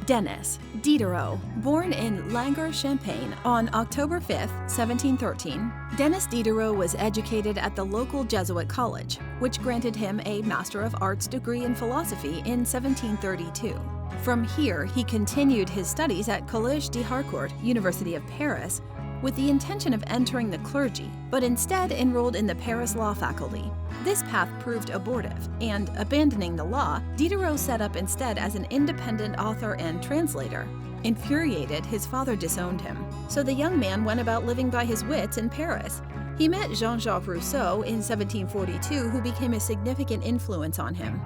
Denis Diderot, born in Langres, Champagne on October 5, 1713, Denis Diderot was educated at the local Jesuit college, which granted him a Master of Arts degree in philosophy in 1732. From here, he continued his studies at Collège de Harcourt, University of Paris, with the intention of entering the clergy, but instead enrolled in the Paris law faculty. This path proved abortive, and abandoning the law, Diderot set up instead as an independent author and translator. Infuriated, his father disowned him, so the young man went about living by his wits in Paris. He met Jean-Jacques Rousseau in 1742, who became a significant influence on him.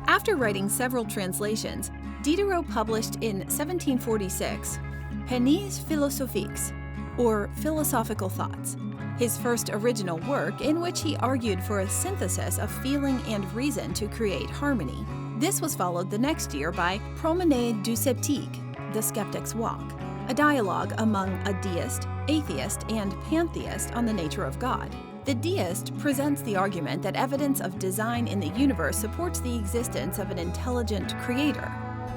After writing several translations, Diderot published in 1746 Pensées philosophiques, or Philosophical Thoughts, his first original work in which he argued for a synthesis of feeling and reason to create harmony. This was followed the next year by Promenade du Sceptique, The Skeptic's Walk, a dialogue among a deist, atheist, and pantheist on the nature of God. The deist presents the argument that evidence of design in the universe supports the existence of an intelligent creator.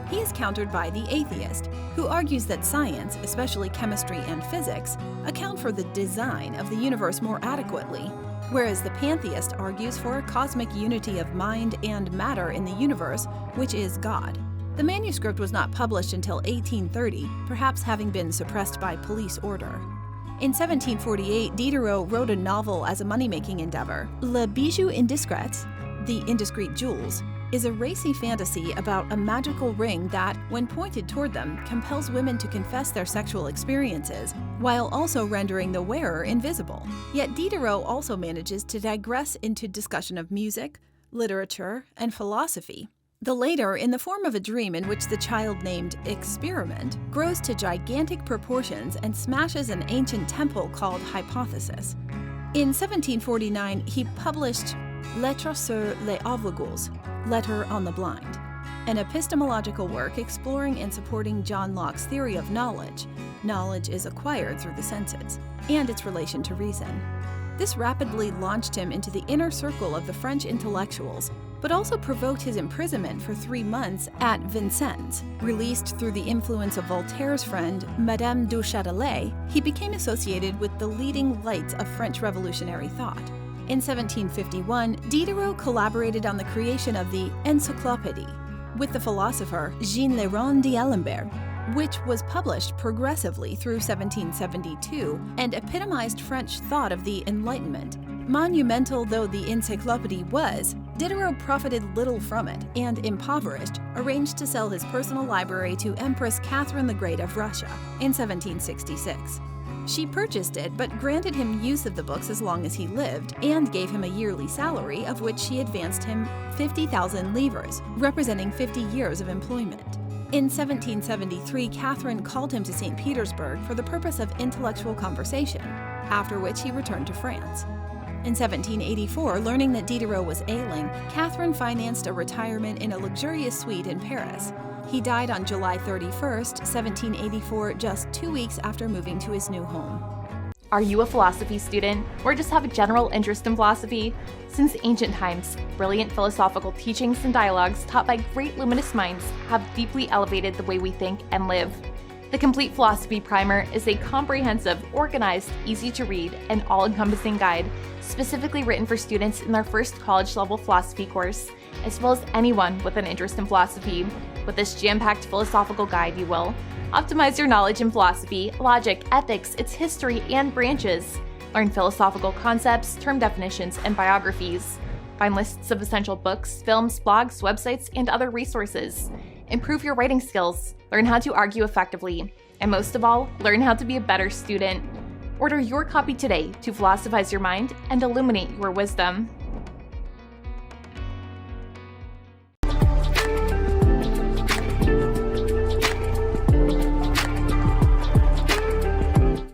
He is countered by the atheist, who argues that science, especially chemistry and physics, account for the design of the universe more adequately, whereas the pantheist argues for a cosmic unity of mind and matter in the universe, which is God. The manuscript was not published until 1830, perhaps having been suppressed by police order. In 1748, Diderot wrote a novel as a money-making endeavor. Le Bijou Indiscret, The Indiscreet Jewels, is a racy fantasy about a magical ring that, when pointed toward them, compels women to confess their sexual experiences, while also rendering the wearer invisible. Yet Diderot also manages to digress into discussion of music, literature, and philosophy. The later in the form of a dream in which the child named Experiment grows to gigantic proportions and smashes an ancient temple called Hypothesis. In 1749, he published Lettres sur les aveugles, Letter on the Blind, an epistemological work exploring and supporting John Locke's theory of knowledge. Knowledge is acquired through the senses, and its relation to reason. This rapidly launched him into the inner circle of the French intellectuals, but also provoked his imprisonment for 3 months at Vincennes. Released through the influence of Voltaire's friend, Madame du Châtelet, he became associated with the leading lights of French revolutionary thought. In 1751, Diderot collaborated on the creation of the Encyclopédie with the philosopher Jean-Léron d'Alembert, which was published progressively through 1772 and epitomized French thought of the Enlightenment. Monumental though the Encyclopédie was, Diderot profited little from it and, impoverished, arranged to sell his personal library to Empress Catherine the Great of Russia in 1766. She purchased it, but granted him use of the books as long as he lived, and gave him a yearly salary, of which she advanced him 50,000 livres, representing 50 years of employment. In 1773, Catherine called him to St. Petersburg for the purpose of intellectual conversation, after which he returned to France. In 1784, learning that Diderot was ailing, Catherine financed a retirement in a luxurious suite in Paris. He died on July 31, 1784, just 2 weeks after moving to his new home. Are you a philosophy student, or just have a general interest in philosophy? Since ancient times, brilliant philosophical teachings and dialogues taught by great luminous minds have deeply elevated the way we think and live. The Complete Philosophy Primer is a comprehensive, organized, easy-to-read, and all-encompassing guide specifically written for students in their first college-level philosophy course, as well as anyone with an interest in philosophy. With this jam-packed philosophical guide, you will optimize your knowledge in philosophy, logic, ethics, its history, and branches. Learn philosophical concepts, term definitions, and biographies. Find lists of essential books, films, blogs, websites, and other resources. Improve your writing skills. Learn how to argue effectively. And most of all, learn how to be a better student. Order your copy today to philosophize your mind and illuminate your wisdom.